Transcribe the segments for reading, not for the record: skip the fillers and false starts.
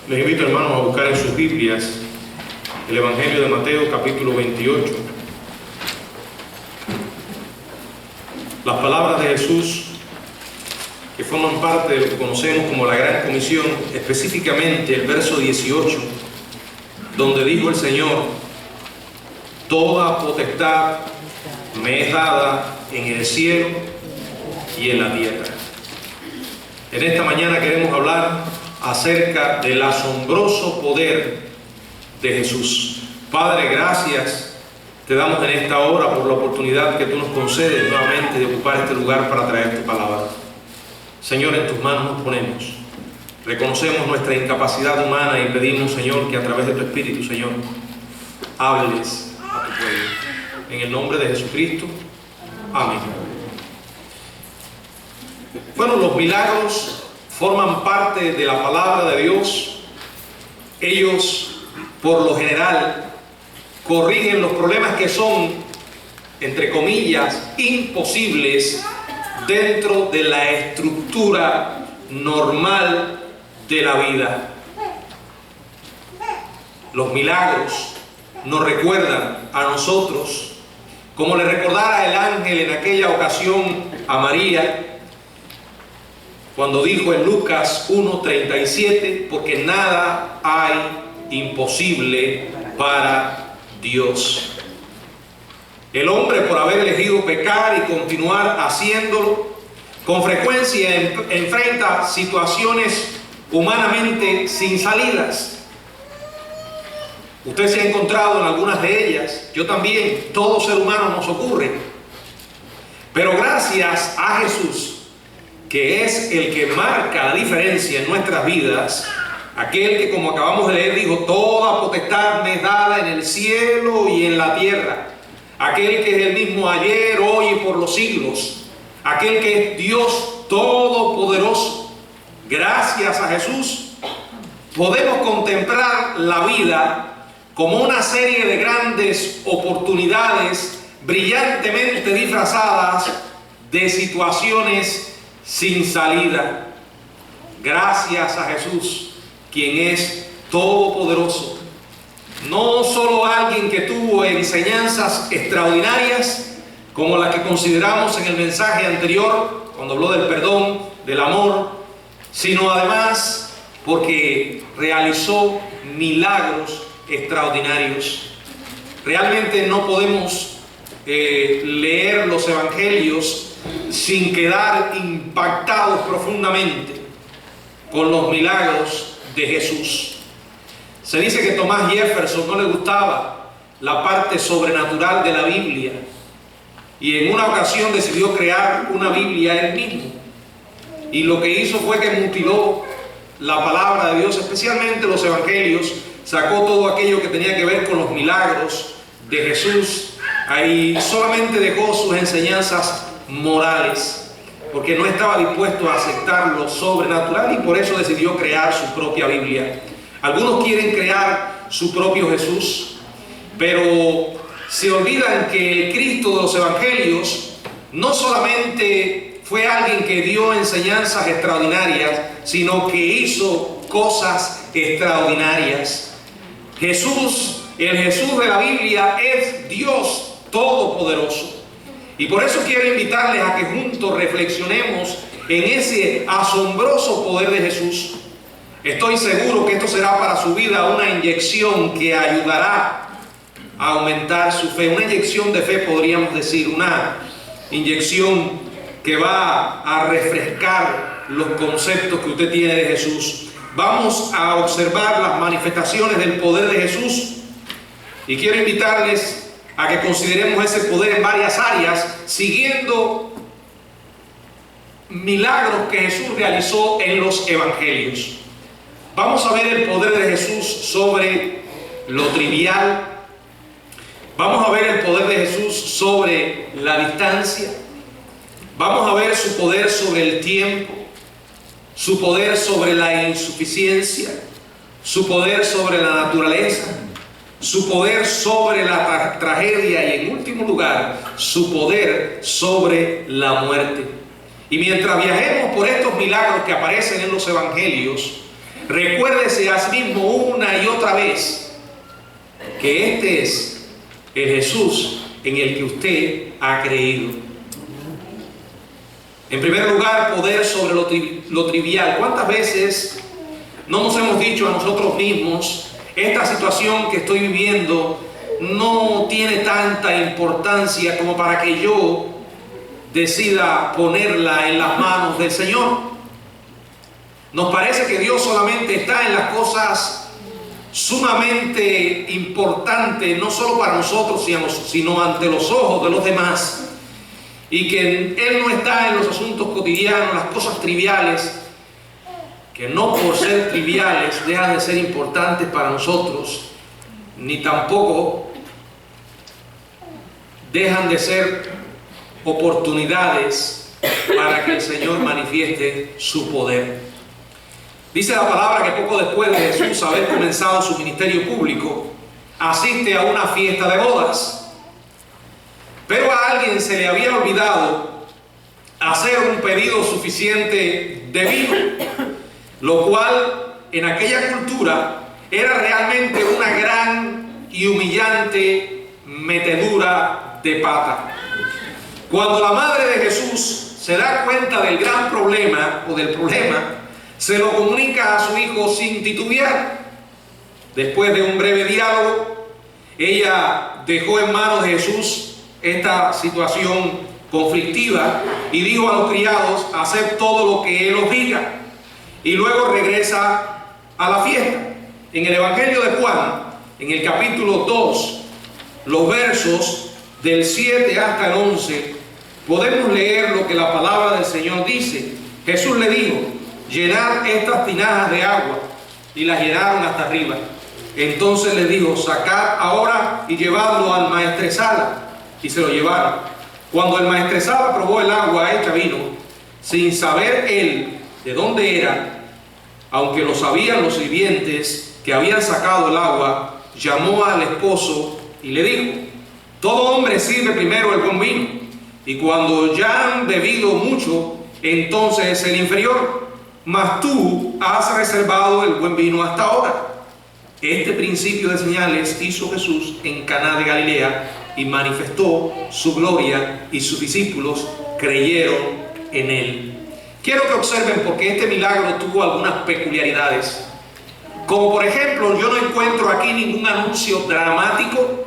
Les invito, hermanos, a buscar en sus Biblias el Evangelio de Mateo, capítulo 28. Las palabras de Jesús, que forman parte de lo que conocemos como la Gran Comisión, específicamente el verso 18, donde dijo el Señor: toda potestad me es dada en el cielo y en la tierra. En esta mañana queremos hablar acerca del asombroso poder de Jesús. Padre, gracias te damos en esta hora por la oportunidad que tú nos concedes nuevamente de ocupar este lugar para traer tu palabra. Señor, en tus manos nos ponemos. Reconocemos nuestra incapacidad humana y pedimos, Señor, que a través de tu Espíritu, Señor, hables a tu pueblo. En el nombre de Jesucristo. Amén. Bueno, los milagros forman parte de la palabra de Dios. Ellos, por lo general, corrigen los problemas que son, entre comillas, imposibles dentro de la estructura normal de la vida. Los milagros nos recuerdan a nosotros, como le recordara el ángel en aquella ocasión a María, cuando dijo en Lucas 1:37, porque nada hay imposible para Dios. El hombre, por haber elegido pecar y continuar haciéndolo, con frecuencia enfrenta situaciones humanamente sin salidas. Usted se ha encontrado en algunas de ellas, yo también, todo ser humano nos ocurre. Pero gracias a Jesús, que es el que marca la diferencia en nuestras vidas, aquel que, como acabamos de leer, dijo: toda potestad me es dada en el cielo y en la tierra, aquel que es el mismo ayer, hoy y por los siglos, aquel que es Dios todopoderoso. Gracias a Jesús podemos contemplar la vida como una serie de grandes oportunidades brillantemente disfrazadas de situaciones sin salida. Gracias a Jesús, quien es todopoderoso. No solo alguien que tuvo enseñanzas extraordinarias como las que consideramos en el mensaje anterior, cuando habló del perdón, del amor, sino además porque realizó milagros extraordinarios. Realmente no podemos leer los evangelios sin quedar impactados profundamente con los milagros de Jesús. Se dice que Thomas Jefferson no le gustaba la parte sobrenatural de la Biblia y en una ocasión decidió crear una Biblia él mismo, y lo que hizo fue que mutiló la palabra de Dios, especialmente los evangelios, sacó todo aquello que tenía que ver con los milagros de Jesús, ahí solamente dejó sus enseñanzas morales, porque no estaba dispuesto a aceptar lo sobrenatural, y por eso decidió crear su propia Biblia. Algunos quieren crear su propio Jesús, pero se olvidan que el Cristo de los evangelios no solamente fue alguien que dio enseñanzas extraordinarias, sino que hizo cosas extraordinarias. Jesús, el Jesús de la Biblia, es Dios todopoderoso. Y por eso quiero invitarles a que juntos reflexionemos en ese asombroso poder de Jesús. Estoy seguro que esto será para su vida una inyección que ayudará a aumentar su fe. Una inyección de fe, podríamos decir, una inyección que va a refrescar los conceptos que usted tiene de Jesús. Vamos a observar las manifestaciones del poder de Jesús, y quiero invitarles a que consideremos ese poder en varias áreas, siguiendo milagros que Jesús realizó en los evangelios. Vamos a ver el poder de Jesús sobre lo trivial. Vamos a ver el poder de Jesús sobre la distancia. Vamos a ver su poder sobre el tiempo, su poder sobre la insuficiencia, su poder sobre la naturaleza, su poder sobre la tragedia y, en último lugar, su poder sobre la muerte. Y mientras viajemos por estos milagros que aparecen en los evangelios, Recuérdese a sí mismo una y otra vez que este es el Jesús en el que usted ha creído. En primer lugar, poder sobre lo trivial. ¿Cuántas veces no nos hemos dicho a nosotros mismos, esta situación que estoy viviendo no tiene tanta importancia como para que yo decida ponerla en las manos del Señor? Nos parece que Dios solamente está en las cosas sumamente importantes, no solo para nosotros, sino ante los ojos de los demás, y que Él no está en los asuntos cotidianos, las cosas triviales, que no por ser triviales dejan de ser importantes para nosotros, ni tampoco dejan de ser oportunidades para que el Señor manifieste su poder. Dice la palabra que poco después de Jesús haber comenzado su ministerio público, asiste a una fiesta de bodas. Pero a alguien se le había olvidado hacer un pedido suficiente de vino, lo cual en aquella cultura era realmente una gran y humillante metedura de pata. Cuando la madre de Jesús se da cuenta del gran problema se lo comunica a su hijo sin titubear. Después de un breve diálogo, ella dejó en manos de Jesús esta situación conflictiva y dijo a los criados: haced todo lo que Él os diga. Y luego regresa a la fiesta. En el Evangelio de Juan, en el capítulo 2, los versos del 7 hasta el 11, podemos leer lo que la palabra del Señor dice. Jesús le dijo: llenad estas tinajas de agua, y las llenaron hasta arriba. Entonces les dijo: sacad ahora y llevadlo al maestresala. Y se lo llevaron. Cuando el maestresala probó el agua hecha vino, sin saber él de dónde era, aunque lo sabían los sirvientes que habían sacado el agua, llamó al esposo y le dijo: todo hombre sirve primero el buen vino, y cuando ya han bebido mucho, entonces es el inferior, mas tú has reservado el buen vino hasta ahora. Este principio de señales hizo Jesús en Caná de Galilea y manifestó su gloria, y sus discípulos creyeron en él. Quiero que observen porque este milagro tuvo algunas peculiaridades. Como por ejemplo, yo no encuentro aquí ningún anuncio dramático,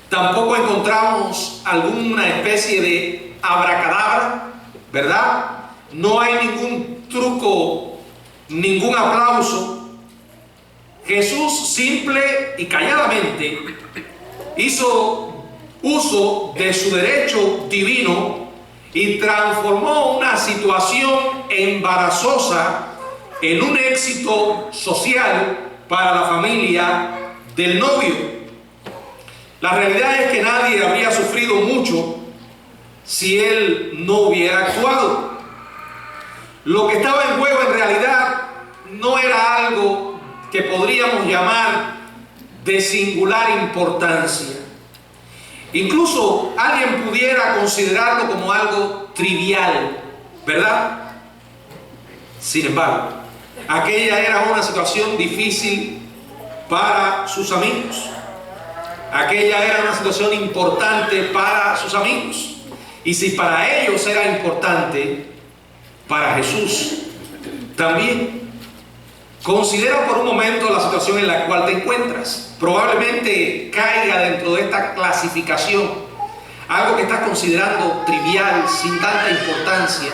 tampoco encontramos alguna especie de abracadabra, ¿verdad? No hay ningún truco, ningún aplauso. Jesús simple y calladamente hizo uso de su derecho divino y transformó una situación embarazosa en un éxito social para la familia del novio. La realidad es que nadie habría sufrido mucho si él no hubiera actuado. Lo que estaba en juego en realidad no era algo que podríamos llamar de singular importancia. Incluso alguien pudiera considerarlo como algo trivial, ¿verdad? Sin embargo, aquella era una situación difícil para sus amigos. Aquella era una situación importante para sus amigos. Y si para ellos era importante, para Jesús también. Considera por un momento la situación en la cual te encuentras. Probablemente caiga dentro de esta clasificación. Algo que estás considerando trivial, sin tanta importancia,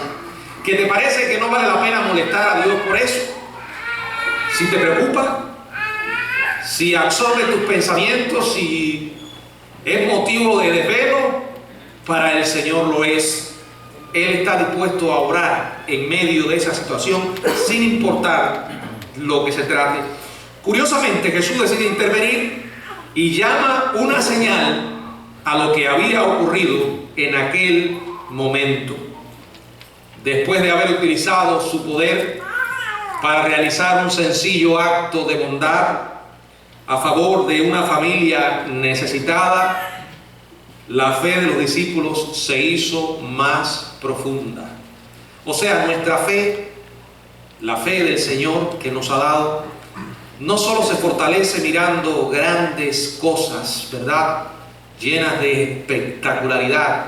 que te parece que no vale la pena molestar a Dios por eso. Si te preocupa, si absorbe tus pensamientos, si es motivo de desvelo, para el Señor lo es. Él está dispuesto a orar en medio de esa situación, sin importar lo que se trate. Curiosamente, Jesús decide intervenir y llama una señal a lo que había ocurrido en aquel momento. Después de haber utilizado su poder para realizar un sencillo acto de bondad a favor de una familia necesitada, la fe de los discípulos se hizo más profunda. O sea, nuestra fe La fe del Señor que nos ha dado no solo se fortalece mirando grandes cosas, ¿verdad?, llenas de espectacularidad,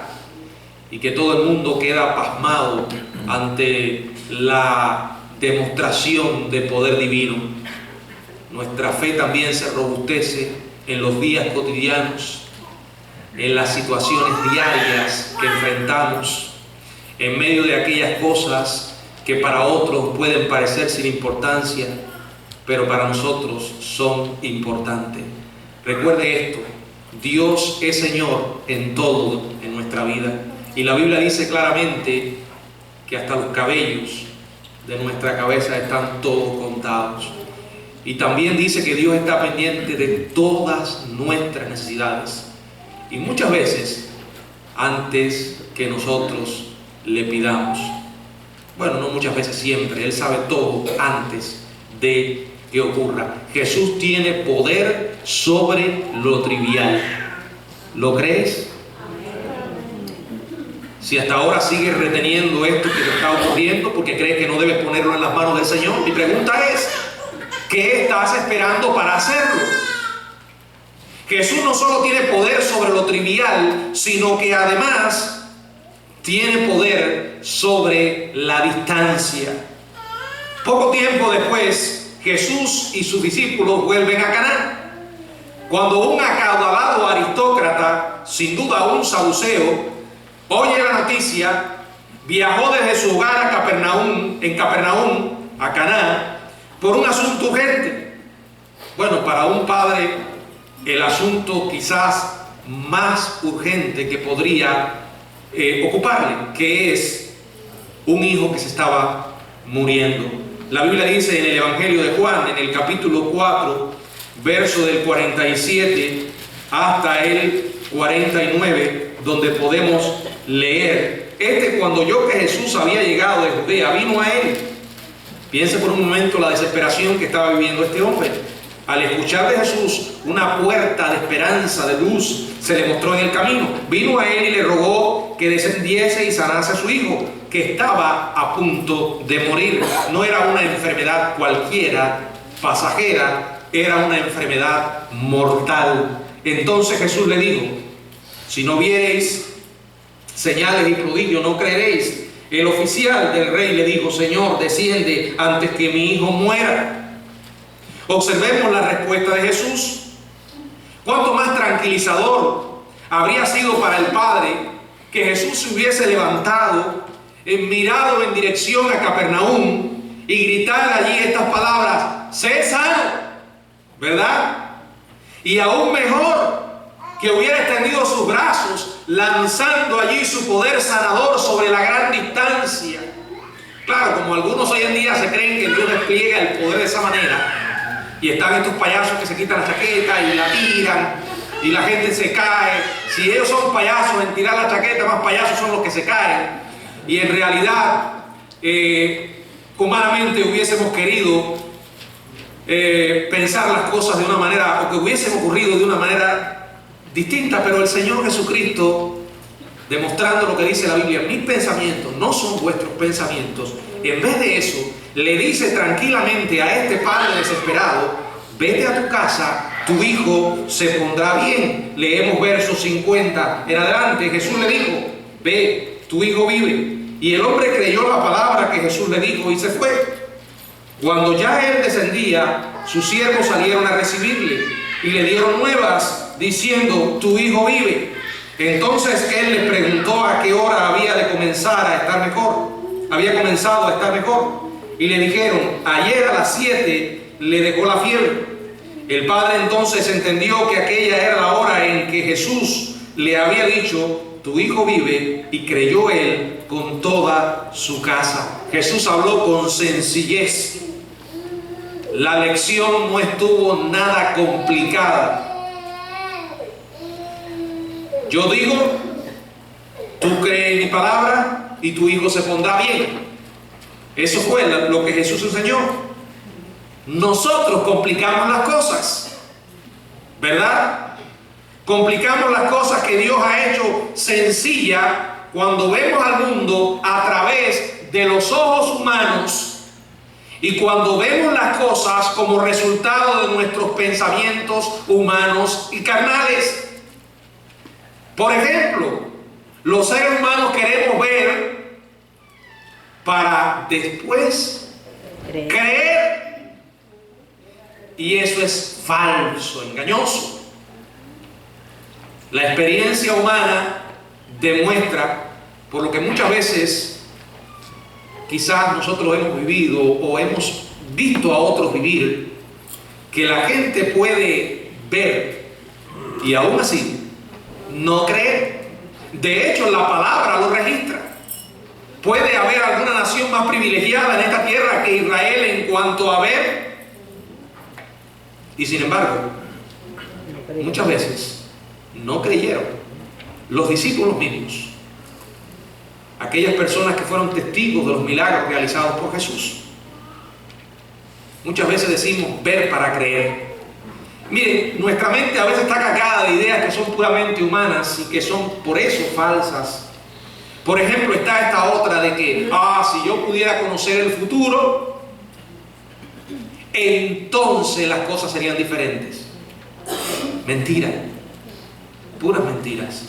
y que todo el mundo queda pasmado ante la demostración de poder divino. Nuestra fe también se robustece en los días cotidianos, en las situaciones diarias que enfrentamos, en medio de aquellas cosas que para otros pueden parecer sin importancia, pero para nosotros son importantes. Recuerde esto: Dios es Señor en todo en nuestra vida, y la Biblia dice claramente que hasta los cabellos de nuestra cabeza están todos contados. Y también dice que Dios está pendiente de todas nuestras necesidades, y muchas veces antes que nosotros le pidamos. Bueno, no muchas veces, siempre. Él sabe todo antes de que ocurra. Jesús tiene poder sobre lo trivial. ¿Lo crees? Si hasta ahora sigues reteniendo esto que te está ocurriendo porque crees que no debes ponerlo en las manos del Señor, mi pregunta es: ¿qué estás esperando para hacerlo? Jesús no solo tiene poder sobre lo trivial, sino que además tiene poder sobre la distancia. Poco tiempo después, Jesús y sus discípulos vuelven a Caná, cuando un acaudalado aristócrata, sin duda un saduceo, oye la noticia, viajó desde su hogar en Capernaum, a Caná, por un asunto urgente. Bueno, para un padre, el asunto quizás más urgente que podría ocuparle, que es un hijo que se estaba muriendo. La Biblia dice en el Evangelio de Juan, en el capítulo 4, verso del 47 hasta el 49, donde podemos leer: cuando oyó que Jesús había llegado de Judea, vino a él. Piense por un momento la desesperación que estaba viviendo este hombre. Al escuchar de Jesús una puerta de esperanza, de luz, se le mostró en el camino. Vino a él y le rogó que descendiese y sanase a su hijo, que estaba a punto de morir. No era una enfermedad cualquiera, pasajera, era una enfermedad mortal. Entonces Jesús le dijo: si no viereis señales y prodigios, no creeréis. El oficial del rey le dijo: Señor, desciende antes que mi hijo muera. Observemos la respuesta de Jesús. ¿Cuánto más tranquilizador habría sido para el Padre que Jesús se hubiese levantado, mirado en dirección a Capernaum y gritar allí estas palabras: sed sano, ¿verdad? Y aún mejor, que hubiera extendido sus brazos, lanzando allí su poder sanador sobre la gran distancia. Claro, como algunos hoy en día se creen que Dios despliega el poder de esa manera, y están estos payasos que se quitan la chaqueta y la tiran, y la gente se cae. Si ellos son payasos en tirar la chaqueta, más payasos son los que se caen. Y en realidad, humanamente hubiésemos querido pensar las cosas de una manera, o que hubiesen ocurrido de una manera distinta, pero el Señor Jesucristo, demostrando lo que dice la Biblia: mis pensamientos no son vuestros pensamientos, en vez de eso, le dice tranquilamente a este padre desesperado: vete a tu casa, tu hijo se pondrá bien. Leemos versos 50 en adelante. Jesús le dijo: ve, tu hijo vive. Y el hombre creyó la palabra que Jesús le dijo y se fue. Cuando ya él descendía, sus siervos salieron a recibirle y le dieron nuevas diciendo: tu hijo vive. Entonces él les preguntó a qué hora había comenzado a estar mejor. Y le dijeron: ayer a las 7 le dejó la fiebre. El padre entonces entendió que aquella era la hora en que Jesús le había dicho: tu hijo vive, y creyó él con toda su casa. Jesús habló con sencillez. La lección no estuvo nada complicada. Yo digo, tú crees en mi palabra y tu hijo se pondrá bien. Eso fue lo que Jesús enseñó. Nosotros complicamos las cosas, ¿verdad? Complicamos las cosas que Dios ha hecho sencilla cuando vemos al mundo a través de los ojos humanos y cuando vemos las cosas como resultado de nuestros pensamientos humanos y carnales. Por ejemplo, los seres humanos queremos ver para después creer, y eso es falso, engañoso. La experiencia humana demuestra, por lo que muchas veces quizás nosotros hemos vivido o hemos visto a otros vivir, que la gente puede ver y aún así no creer. De hecho, la palabra lo registra. Puede haber alguna nación más privilegiada en esta tierra que Israel en cuanto a ver, y sin embargo, muchas veces no creyeron. Los discípulos mismos, aquellas personas que fueron testigos de los milagros realizados por Jesús. Muchas veces decimos ver para creer. Miren, nuestra mente a veces está cargada de ideas que son puramente humanas y que son por eso falsas. Por ejemplo, está esta otra de que, si yo pudiera conocer el futuro, entonces las cosas serían diferentes. Mentira, puras mentiras.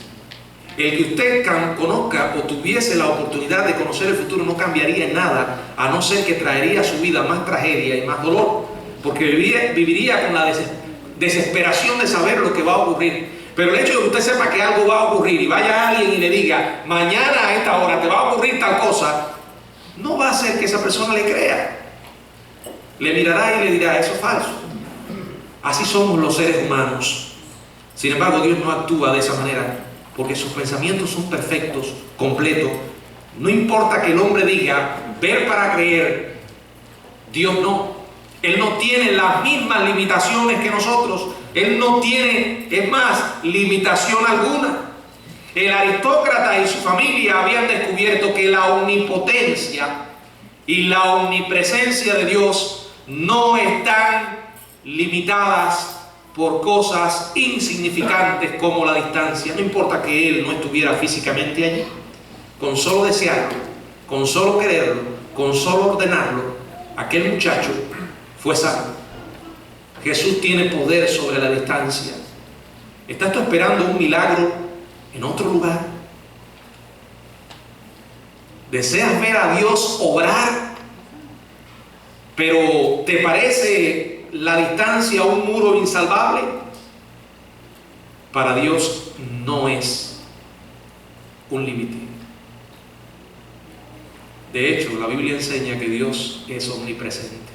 El que usted conozca o tuviese la oportunidad de conocer el futuro no cambiaría en nada, a no ser que traería a su vida más tragedia y más dolor, porque viviría con la desesperación de saber lo que va a ocurrir. Pero el hecho de que usted sepa que algo va a ocurrir y vaya alguien y le diga, mañana a esta hora te va a ocurrir tal cosa, no va a hacer que esa persona le crea. Le mirará y le dirá, eso es falso. Así somos los seres humanos. Sin embargo, Dios no actúa de esa manera, porque sus pensamientos son perfectos, completos. No importa que el hombre diga, ver para creer, Dios no. Él no tiene las mismas limitaciones que nosotros. Él no tiene, es más, limitación alguna. El aristócrata y su familia habían descubierto que la omnipotencia y la omnipresencia de Dios no están limitadas por cosas insignificantes como la distancia. No importa que Él no estuviera físicamente allí. Con solo desearlo, con solo quererlo, con solo ordenarlo, aquel muchacho fue sano. Jesús tiene poder sobre la distancia. ¿Estás tú esperando un milagro en otro lugar? ¿Deseas ver a Dios obrar, pero te parece la distancia un muro insalvable? Para Dios no es un límite. De hecho, la Biblia enseña que Dios es omnipresente.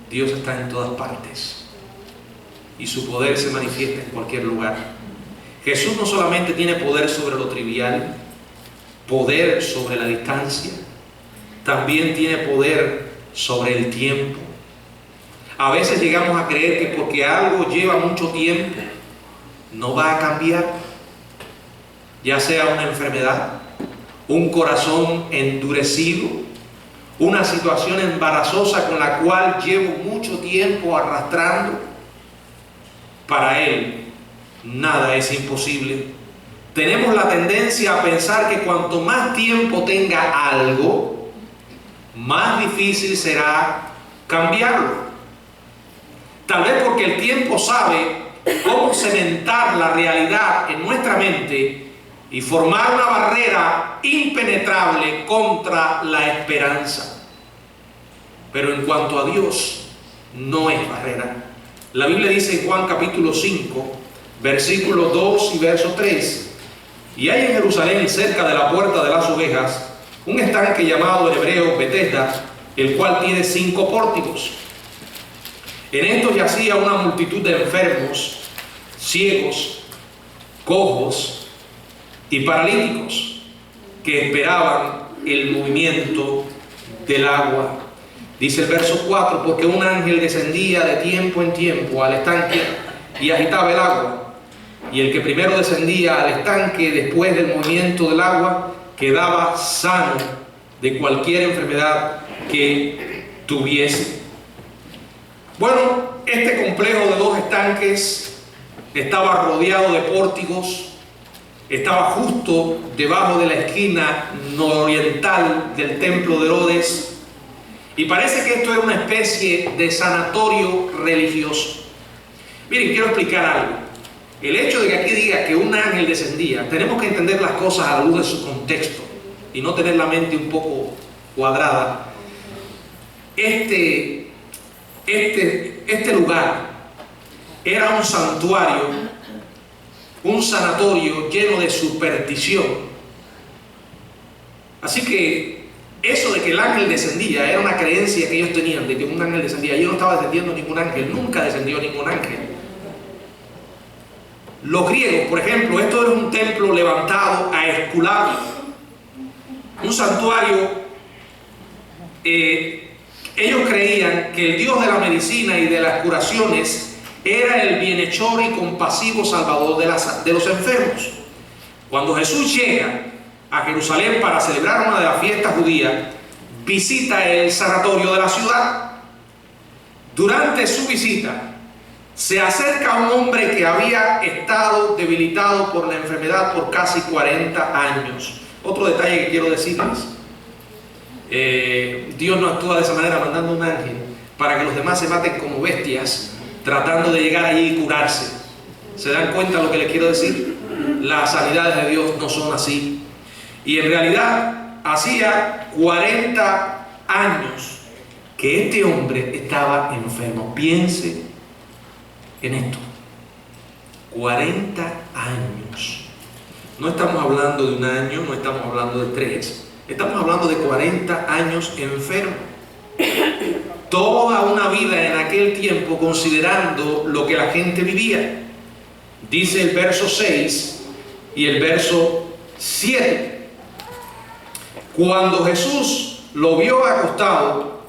Dios está en todas partes y su poder se manifiesta en cualquier lugar. Jesús no solamente tiene poder sobre lo trivial, poder sobre la distancia, también tiene poder sobre el tiempo. A veces llegamos a creer que porque algo lleva mucho tiempo, no va a cambiar, ya sea una enfermedad, un corazón endurecido, una situación embarazosa con la cual llevo mucho tiempo arrastrando. Para Él nada es imposible. Tenemos la tendencia a pensar que cuanto más tiempo tenga algo, más difícil será cambiarlo. Tal vez porque el tiempo sabe cómo cementar la realidad en nuestra mente y formar una barrera impenetrable contra la esperanza. Pero en cuanto a Dios, no es barrera. La Biblia dice en Juan capítulo 5, versículos 2 y verso 3, y hay en Jerusalén, cerca de la puerta de las ovejas, un estanque llamado en hebreo Betesda, el cual tiene 5 pórticos. En esto yacía una multitud de enfermos, ciegos, cojos y paralíticos, que esperaban el movimiento del agua. Dice el verso 4, porque un ángel descendía de tiempo en tiempo al estanque y agitaba el agua, y el que primero descendía al estanque después del movimiento del agua quedaba sano de cualquier enfermedad que tuviese. Bueno, este complejo de 2 estanques estaba rodeado de pórticos. Estaba justo debajo de la esquina nororiental del templo de Herodes, Y parece que esto era una especie de sanatorio religioso. Miren, quiero explicar algo. El hecho de que aquí diga que un ángel descendía, tenemos que entender las cosas a la luz de su contexto y no tener la mente un poco cuadrada. Este lugar era un santuario, un sanatorio lleno de superstición. Así que eso de que el ángel descendía era una creencia que ellos tenían, de que un ángel descendía. Yo no estaba descendiendo ningún ángel, nunca descendió ningún ángel. Los griegos, por ejemplo, esto era un templo levantado a Esculapio, un santuario. Ellos creían que el Dios de la medicina y de las curaciones era el bienhechor y compasivo salvador de los enfermos. Cuando Jesús llega a Jerusalén para celebrar una de las fiestas judías, visita el sanatorio de la ciudad. Durante su visita, se acerca un hombre que había estado debilitado por la enfermedad por casi 40 años. Otro detalle que quiero decirles: Dios no actúa de esa manera mandando un ángel para que los demás se maten como bestias tratando de llegar allí y curarse. ¿Se dan cuenta de lo que les quiero decir? Las sanidades de Dios no son así. Y en realidad hacía 40 años que este hombre estaba enfermo. Piense en esto: 40 años. No estamos hablando de un año, no estamos hablando de 3. Estamos hablando de 40 años enfermo. Toda una vida en aquel tiempo, considerando lo que la gente vivía. Dice el verso 6 y el verso 7. Cuando Jesús lo vio acostado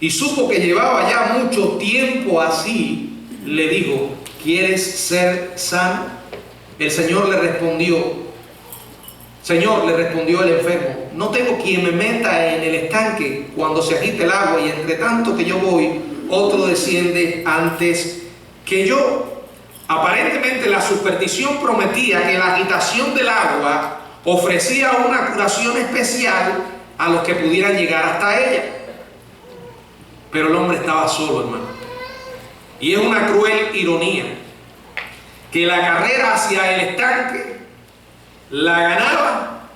y supo que llevaba ya mucho tiempo así, le dijo: ¿quieres ser sano? El Señor le respondió: Señor, le respondió el enfermo, no tengo quien me meta en el estanque cuando se agite el agua, y entre tanto que yo voy, otro desciende antes que yo. Aparentemente la superstición prometía que la agitación del agua ofrecía una curación especial a los que pudieran llegar hasta ella. Pero el hombre estaba solo, hermano. Y es una cruel ironía que la carrera hacia el estanque la ganaba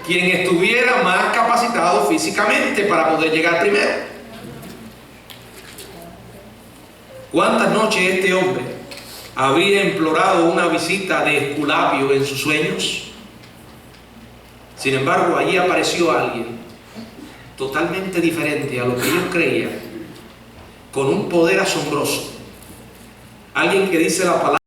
quien estuviera más capacitado físicamente para poder llegar primero. ¿Cuántas noches este hombre habría implorado una visita de Esculapio en sus sueños? Sin embargo, allí apareció alguien totalmente diferente a lo que ellos creían, con un poder asombroso. Alguien que dice la palabra